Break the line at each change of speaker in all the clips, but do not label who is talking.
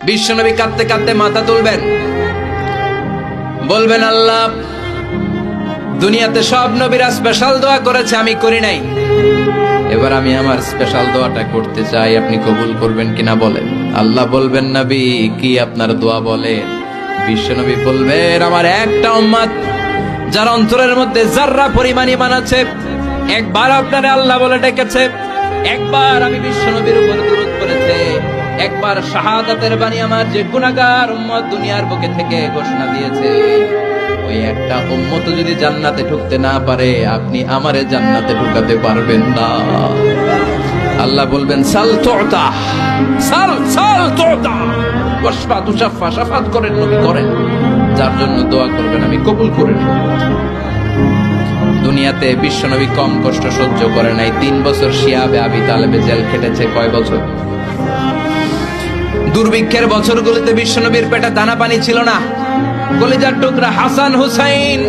বিশ্বনবী কাঁদতে কাঁদতে মাথা তুলবেন, বলবেন আল্লাহ, দুনিয়াতে সব নবীরা স্পেশাল দোয়া করেছে, আমি করি নাই, এবার আমি আমার স্পেশাল দোয়াটা করতে চাই, আপনি কবুল করবেন কিনা বলেন। আল্লাহ বলবেন, নবী কি আপনার দোয়া বলেন? বিশ্বনবী বলবেন, আমার একটা উম্মত যার অন্তরের মধ্যে যাররা পরিমাণ ঈমান আছে, একবার আপনারে আল্লাহ বলে ডেকেছে, একবার আমি বিশ্বনবীর উপর দুরূদ পড়েছে, একবার শাহাদাতের বাণী আমার যে গুনাহগার উম্মত দুনিয়ার বুকে থেকে ঘোষণা দিয়েছে, ওই একটা উম্মত যদি জান্নাতে ঢুকতে না পারে, আপনি আমারে জান্নাতে ঢুকাতে পারবেন না। আল্লাহ বলবেন, সাল তুতা, সাল সাল তুতা, ওয়াশফা তুশাফা, শাফাত করেন নবী করেন, যার জন্য দোয়া করবেন আমি কবুল করে নেব। দুনিয়াতে বিশ্বনবী কম কষ্ট সহ্য করে নাই। 3 বছর শিয়াবে আবি তালেবে জেল খেটেছে। কয় বছর? দুর্ভিক্ষের বছরগুলোতে বিশ্বনবীর পেটে দানা পানি ছিল না। কলিজার টুকরা হাসান হুসাইন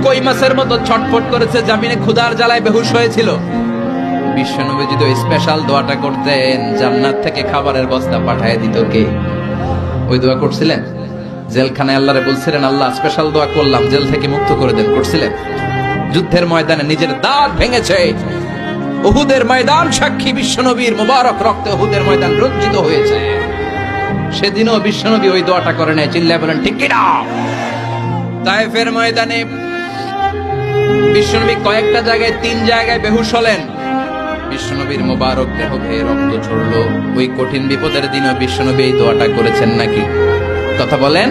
কই মাছের মতো ছটফট করেছে, জামিনে ক্ষুধার জ্বালায় বেহুশ হয়েছিল। বিশ্বনবী যদি ওই স্পেশাল দোয়াটা করতেন, জান্নাত থেকে খাবারের বস্তা পাঠিয়ে দিত কে? ওই দোয়া করছিলেন? জেলখানায় আল্লাহরে বলছিলেন, আল্লাহ স্পেশাল দোয়া করলাম, জেল থেকে মুক্ত করে দেন, করছিলেন? যুদ্ধের ময়দানে নিজের দাঁত ভেঙেছে, উহুদের ময়দান সাক্ষী, বিশ্বনবীর মুবারক রক্তে উহুদের ময়দান রঞ্জিত হয়েছে। সেদিনও বিশ্বনবী ওই দোয়াটা করে নাই। চিল্লায় বলেন ঠিক কিনা? তায়েফের ময়দানে বিশ্বনবী কয়েকটা জায়গায়, 3 জায়গায় বেহুশ হলেন। বিশ্বনবীর মুবারক দেহ বেয়ে রক্ত ঝরলো। ওই কঠিন বিপদের দিনও বিশ্বনবী এই দোয়াটা করেছেন নাকি? কথা বলেন।